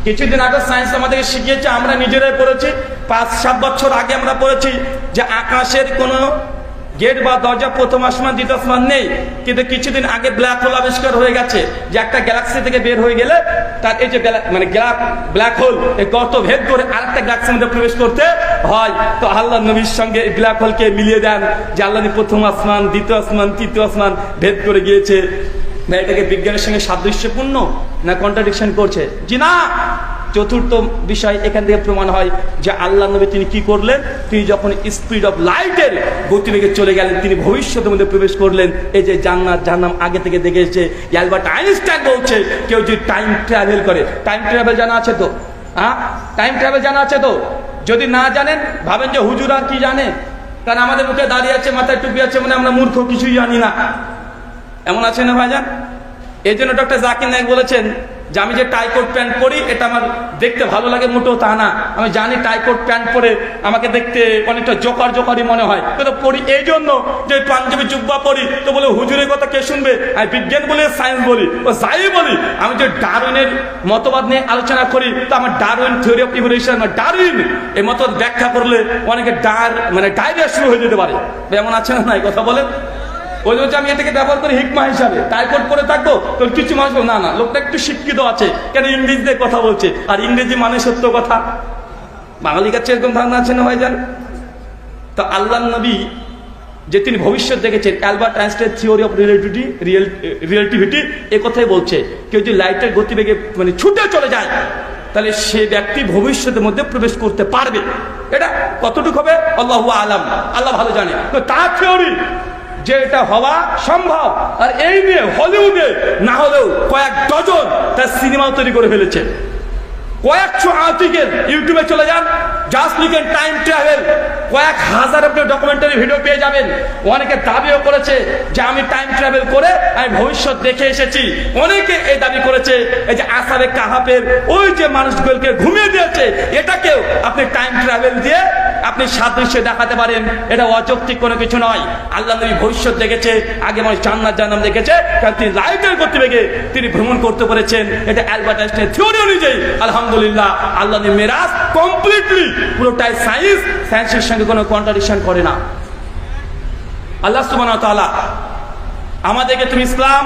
কিছুদিন আগে সায়েন্স আমাদেরকে শিখিয়েছে, আমরা নিজেরাই পড়েছি। 5-7 বছর আগে আমরা পড়েছি যে আকাশের কোনো গেট বা দরজা প্রথম আসমান দ্বিতীয় আসমান নেই। কিন্তু কিছুদিন আগে ব্ল্যাক হোল আবিষ্কার হয়ে গেছে, যে একটা গ্যালাক্সি থেকে বের হয়ে গেলে তার এই যে মানে ব্ল্যাক হোল এই গর্ত ভেদ করে আরেকটা গ্যালাক্সির মধ্যে প্রবেশ করতে হয়। তো আল্লাহ নবীর সঙ্গে এই ব্ল্যাক হোলকে মিলিয়ে দেন যে আল্লাহ নবী প্রথম আসমান, দ্বিতীয় আসমান, তৃতীয় আসমান ভেদ করে গিয়েছে। না এটাকে বিজ্ঞানের সঙ্গে সাদৃশ্যপূর্ণ না কন্ট্রাডিকশন করছে? জি না। চতুর্থ বিষয় এখান থেকে প্রমাণ হয় যে আল্লাহ নবী তিনি কি করলেন, তিনি যখন স্পিড অফ লাইটের গতিবেগে চলে গেলেন, তিনি ভবিষ্যতের মধ্যে প্রবেশ করলেন। এই যে জান্নাত জাহান্নাম আগে থেকে দেখেছে। অ্যালবার্ট আইনস্টাইন বলছে কেউ যদি টাইম ট্রাভেল করে, টাইম ট্রাভেল জানা আছে তো? টাইম ট্রাভেল জানা আছে তো? যদি না জানেন ভাবেন যে হুজুর আর কি জানে, কারণ আমাদের মুখে দাঁড়িয়ে আছে, মাথায় টুপি আছে, মানে আমরা মূর্খ, কিছুই জানি না। এমন আছে না ভাইজান? এই জন্য ডক্টর জাকির নায়েক বলেছেন যে আমি যে টাইকোট প্যান্ট পরি এটা আমার দেখতে ভালো লাগে, মোটেও তা না। আমি জানি টাইকোট প্যান্ট পরে আমাকে দেখতে অনেকটা জোকারই মনে হয়, কিন্তু পরি এই জন্য যে পাঞ্জাবি জুব্বা পরি। তো বলে হুজুরের কথা কে শুনবে? আমি বিজ্ঞান বলি, সায়েন্স বলি, ও যাই বলি, আমি যে ডারউইনের মতবাদ নিয়ে আলোচনা করি, তো আমার Darwin theory of evolution, Darwin এই মতবাদ ব্যাখ্যা করলে অনেকে ডায়রিয়া শুরু হয়ে যেতে পারে। এমন আছে না? এই কথা বলেন। ওই জন্য আমি এটাকে ব্যবহার করি হিকমা হিসাবে। টাইকোট করে থাকবো তো কিছু মানুষ না না লোকটা একটু শিক্ষিত আছে, কেন ইংরেজিতে কথা বলছে, আর ইংরেজি মানে সত্য কথা। বাঙালির কাছে এরকম ধারণা আছে না ভাইজান? তো আল্লাহ নবী যে তিনি ভবিষ্যৎ দেখেছেন, Albert Einstein theory of relativity এ কথাই বলছে, কেউ যদি লাইটের গতিবেগে মানে ছুটে চলে যায় তাহলে সে ব্যক্তি ভবিষ্যতের মধ্যে প্রবেশ করতে পারবে। এটা কতটুকু হবে আল্লাহু আলাম, আল্লাহ ভালো জানে। তো তার থিওরি যে এটা হওয়া সম্ভব, আর এই নিয়ে হলিউডে না হলেও কয়েক ডজন তার সিনেমাও তৈরি করে ফেলেছে। কয়েকশো আর্টিকেল ইউটিউবে চলে যান, জাস্ট লিখেন টাইম ট্রাভেল, কয়েক হাজার আপনি ডকুমেন্টারি ভিডিও পেয়ে যাবেন। অনেকে দাবিও করেছে যে আমি টাইম ট্রাভেল করে আমি ভবিষ্যৎ দেখে এসেছি। অনেকে এই দাবি করেছে এই যে আসাবে কাহাপের ওই যে মানুষগুলোকে ঘুমিয়ে দিয়েছে, এটাকেও আপনি টাইম ট্রাভেল দিয়ে আপনি সাদৃশ্য দেখাতে পারেন। এটা অযৌক্তিক কোনো কিছু নয়। আল্লাহ নবী ভবিষ্যৎ দেখেছে, আগে মানুষ জান্নাত জাহান্নাম দেখেছে, কারণ তিনি লাইটের গতিবেগে তিনি ভ্রমণ করতে পেরেছেন। এটা অ্যালবার্ট আইনস্টাইন থিওরি অনুযায়ী আলহামদুলিল্লাহ আল্লাহ নবী মেরাজ কমপ্লিটলি পুরোটাই সায়েন্সের সঙ্গে কোনো কন্ট্রাডিকশন করে না। আল্লাহ সুবহানাহু ওয়া তাআলা আমাদেরকে তুমি ইসলাম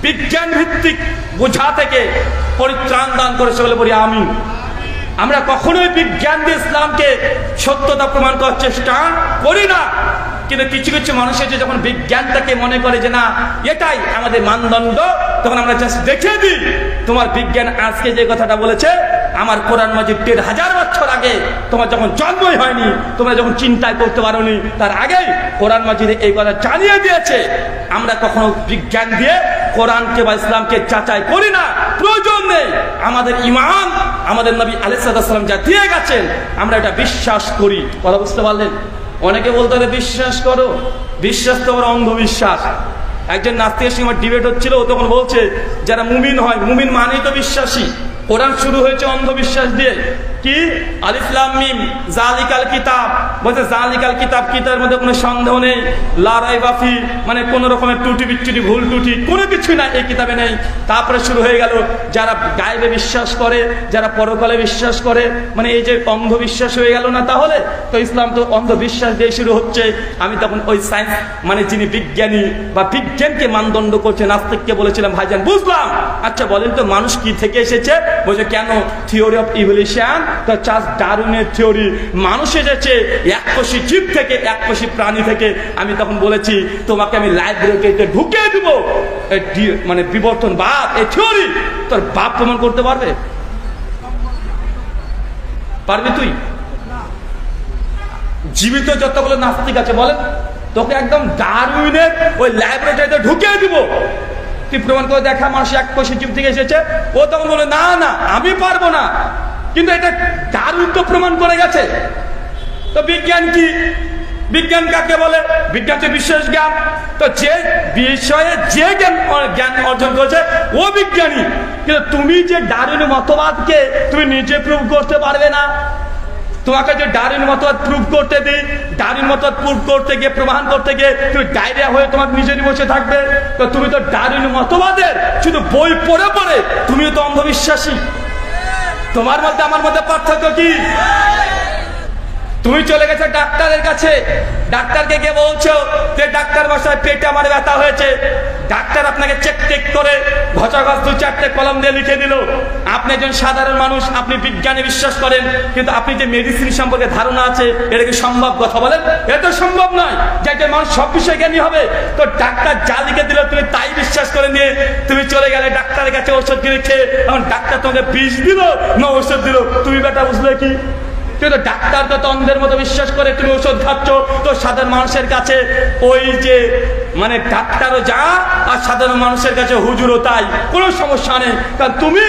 বিজ্ঞান ভিত্তিক বোঝা থেকে পরিত্রাণ দান করেছে বলে বলি আমিন। আমরা কখনোই বিজ্ঞান দিয়ে ইসলামকে সত্যতা প্রমাণ করার চেষ্টা করি না, কিন্তু কিছু কিছু মানুষ আছে যখন বিজ্ঞানটাকে মনে করে যে না এটাই আমাদের মানদণ্ড, তখন আমরা জাস্ট দেখে দিই তোমার বিজ্ঞান আজকে যে কথাটা বলেছে আমার কোরআন মাজিদ ১,৫০০ বছর আগে তোমার যখন জন্মই হয়নি, তোমরা যখন চিন্তায় করতে পারোনি, তার আগেই কোরআন মাজিদে এই কথা জানিয়ে দিয়েছে। আমরা কখনো বিজ্ঞান দিয়ে কোরআনকে বা ইসলামকে যাচাই করি না, প্রয়োজন নেই। আমাদের ঈমান আমাদের নবী আলাইহিস সালাম যা দিয়ে গেছেন আমরা এটা বিশ্বাস করি। কথা বুঝতে পারলেন? অনেকে বলতে হবে বিশ্বাস করো, বিশ্বাস তো আবার অন্ধবিশ্বাস। একজন নাস্তিকের সঙ্গে ডিবেট হচ্ছিল, ও তখন বলছে যারা মুমিন হয়, মুমিন মানেই তো বিশ্বাসী। কোরআন শুরু হয়েছে অন্ধবিশ্বাস দিয়ে। কি আলিফ লাম মিম জালিকাল কিতাব, বলছে জালিকাল কিতাব, কিতাবের মধ্যে কোনো সন্দেহ নেই, লা রাইবা ফি, মানে কোনো রকমের ত্রুটি বিচ্যুতি ভুল ত্রুটি কোনো কিছুই নাই এই কিতাবে নেই। তারপরে শুরু হয়ে গেল যারা গায়েবে বিশ্বাস করে, যারা পরকালে বিশ্বাস করে, মানে এই যে অন্ধবিশ্বাস হয়ে গেল না? তাহলে তো ইসলাম তো অন্ধবিশ্বাস দিয়ে শুরু হচ্ছে। আমি তখন ওই সায়েন্স মানে যিনি বিজ্ঞানী বা বিজ্ঞানকে মানদণ্ড করছে নাস্তিককে বলেছিলাম ভাইজান বুঝলাম, আচ্ছা বলেন তো মানুষ কি থেকে এসেছে? বলছে কেন থিওরি অফ ইভলিউশন তো চার্লস ডারউইনের থিওরি, মানুষ এসেছে এককোষী জীব থেকে, এককোষী প্রাণী থেকে। আমি তখন বলেছি তোমাকে আমি লাইব্রেরিতে ঢুকিয়ে দিব মানে বিবর্তনবাদ এই থিওরি, তোর বাপ প্রমাণ করতে পারবে? পারবি তুই? জীবিত যতগুলো নাস্তিক আছে বলেন, তোকে একদম ডারউইনের ওই লাইব্রেরিতে ঢুকিয়ে দিব, তুই প্রমাণ করে দেখা মানুষ এককোষী জীব থেকে এসেছে। ও তখন বলে না না আমি পারবো না, কিন্তু এটা ডারউইন তো প্রমাণ করে গেছে। তো বিজ্ঞান কি? বিজ্ঞান কাকে বলে? বিজ্ঞান হচ্ছে বিশেষ জ্ঞান। তো যে বিষয়ে যে জ্ঞান অর্জন করেছে ও বিজ্ঞানী। কিন্তু তুমি যে ডারউইন মতবাদকে তুমি নিজে প্রুভ করতে পারবে না। তোমাকে যে ডারউইন মতবাদ প্রুভ করতে দিই, ডারউইন মতবাদ প্রুভ করতে গিয়ে, প্রমাণ করতে গিয়ে তুমি ডায়রিয়া হয়ে তোমাকে নিজেরই বসে থাকবে। তো তুমি তো ডারউইন মতবাদের শুধু বই পড়ে পড়ে তুমিও তো অন্ধবিশ্বাসী। তোমার মধ্যে আমার মধ্যে পার্থক্য কি? তুমি চলে গেছো ডাক্তারের কাছে, ডাক্তারকে গিয়ে বলছো যে ডাক্তার মশাই পেটে আমার ব্যথা হয়েছে। ডাক্তার আপনাকে চেক টেক করে ঘচাঘচ 2-4টে কলম দিয়ে লিখে দিল। আপনি একজন সাধারণ মানুষ, আপনি বিজ্ঞানে বিশ্বাস করেন, কিন্তু আপনি যে মেডিসিন সম্পর্কে ধারণা আছে এটা কি সম্ভব? কথা বলেন, এটা সম্ভব নয় যে একজন মানুষ সব বিষয়ে জ্ঞানী হবে। তো ডাক্তার যা লিখে দিল তুমি তাই বিশ্বাস করে নিয়ে তুমি চলে গেলে ডাক্তারের কাছে ওষুধ কিনে খেয়ে, এখন ডাক্তার তোমাকে বিষ দিল না ওষুধ দিল, তুমি বেটা বুঝলে কি? কিন্তু ডাক্তার তো অন্ধের মতো বিশ্বাস করে তুমি ওষুধ খাচ্ছ। তো সাধারণ মানুষের কাছে ওই যে মানে ডাক্তারও যা আর সাধারণ মানুষের কাছে হুজুরও তাই, কোনো সমস্যা নেই। কারণ তুমি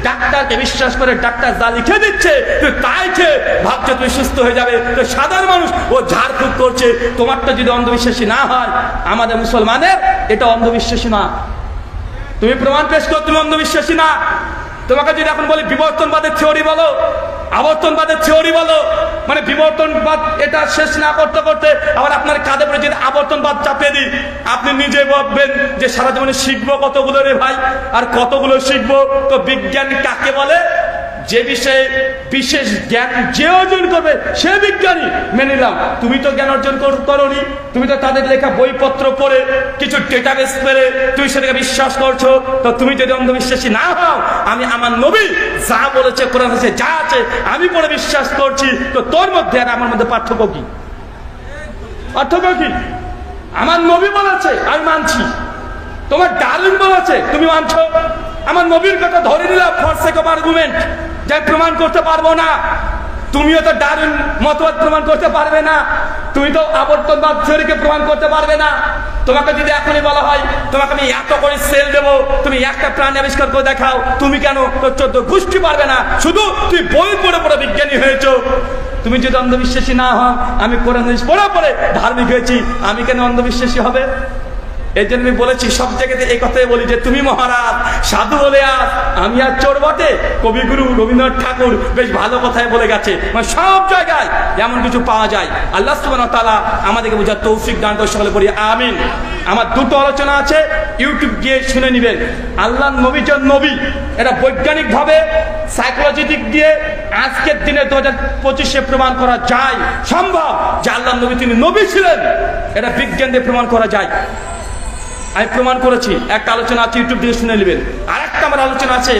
ডাক্তারকে বিশ্বাস করে ডাক্তার যা লিখে দিচ্ছে তুমি তাই খেয়ে ভাবছো তুমি সুস্থ হয়ে যাবে। তো সাধারণ মানুষ ও ঝাড়ফুঁক করছে। তোমারটা যদি অন্ধবিশ্বাসী না হয়, আমাদের মুসলমানের এটা অন্ধবিশ্বাসী না। তুমি প্রমাণ পেশ করো তুমি অন্ধবিশ্বাসী না। তোমাকে যদি এখন বলি বিবর্তনবাদের থিওরি বলো, আবর্তনবাদের থিওরি বলো, মানে বিবর্তনবাদ এটা শেষ না করতে করতে আবার আপনার কাঁধে পড়ে যদি আবর্তনবাদ চাপিয়ে দিই, আপনি নিজে ভাববেন যে সারা জীবনে শিখবো কতগুলো রে ভাই, আর কতগুলো শিখবো। তো বিজ্ঞান কাকে বলে? যে বিষয়ে বিশেষ জ্ঞান যে অর্জন করবে সে বিজ্ঞানী। মেনে নিলাম তুমি তো জ্ঞান অর্জন করোনি, তুমি তো তাদের লেখা বইপত্র পড়ে কিছু ডেটাবেস পেরে তুমি সেটাকে বিশ্বাস করছো। তো তুমি যদি অন্ধবিশ্বাসী না হও, আমি আমার নবী যা বলেছে কোরআন হাদিসে যা আছে আমি পড়ে বিশ্বাস করছি, তো তোর মধ্যে আর আমার মধ্যে পার্থক্য কি? পার্থক্য কি? আমার নবী বলেছে আমি মানছি, তোমার ডারউইন বলেছে তুমি মানছো। আমার নবীর কথা ধরে নিলাম ফর সেক অফ আর্গুমেন্ট, যাই প্রমাণ করতে পারবো না। তুমিও তো ডারউইন মতবাদ প্রমাণ করতে পারবে না, তুমি তো আবর্তনবাদ থিওরিকে প্রমাণ করতে পারবে না। তোমাকে যদি এখনই বলা হয় তোমাকে আমি এত করে সেল দেবো, তুমি একটা প্রাণী আবিষ্কার করে দেখাও, তুমি কেন তোর 14 গোষ্ঠী পারবে না? শুধু তুই বই পড়ে পড়ে বিজ্ঞানী হয়েছো। তুমি যদি অন্ধবিশ্বাসী না হও, আমি কোরআন হাদিস পড়ে পড়ে ধার্মিক হয়েছি, আমি কেন অন্ধবিশ্বাসী হবে? এই জন্য আমি বলেছি সব জায়গাতে এই কথাই বলি যে তুমি মহারাজ সাধু বলে আস, আমি আর চোর বটে। কবিগুরু রবীন্দ্রনাথ ঠাকুর বেশ ভালো কথাই বলে গেছে, মানে সব জায়গায় এমন কিছু পাওয়া যায়। আল্লাহ সুবহানাহু ওয়া তাআলা আমাদেরকে বোঝার তৌফিক দান করে, সকলে বলি আমিন। আমার দুটো আলোচনা আছে, ইউটিউব গিয়ে শুনে নেবেন। আল্লাহর নবী যে নবী, এটা বৈজ্ঞানিক ভাবে সাইকোলজি দিক দিয়ে আজকের দিনে 2025-এ প্রমাণ করা যায়, সম্ভব যে আল্লাহর নবী তিনি নবী ছিলেন, এটা বিজ্ঞান দিয়ে প্রমাণ করা যায়। আমি প্রমাণ করেছি, একটা আলোচনা আছে ইউটিউব থেকে শুনে নেবেন। আর একটা আমার আলোচনা আছে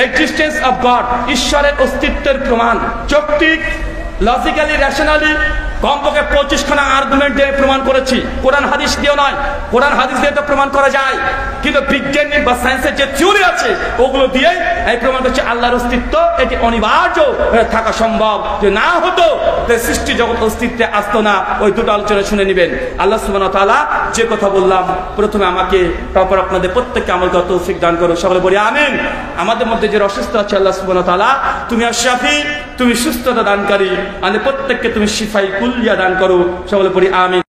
এক্সিস্টেন্স অফ গড, ঈশ্বরের অস্তিত্বের প্রমাণ, যৌক্তিক লজিক্যালি রেশনালি কমপক্ষে 25খানা আর্গুমেন্ট দিয়ে প্রমাণ করেছি। কোরআন হাদিস দিয়ে নয়, কোরআন হাদিস দিয়ে তো প্রমাণ করা যায়, কিন্তু বিজ্ঞানী বা সায়েন্সের যে থিওরি আছে ওগুলো দিয়ে এই প্রমাণ করছে আল্লাহর অস্তিত্ব এটি অনিবার্য থাকা সম্ভব। যে না হতো সৃষ্টি জগৎ অস্তিত্বে আসতো না। ওই দুটো আলোচনা শুনে নেবেন। আল্লাহ সুবহানাহু ওয়া তাআলা যে কথা বললাম প্রথমে আমাকে, তারপর আপনাদের প্রত্যেককে আমল করার তৌফিক দান করো, সকলে বলি আমিন। আমাদের মধ্যে যে অসুস্থ আছে আল্লাহ সুবহানাহু ওয়া তাআলা তুমি আশ-শাফি, তুমি সুস্থতা দানকারী, আমাদের প্রত্যেককে তুমি শিফাই কুল্লিয়া দান করো, সকলে বলি আমিন।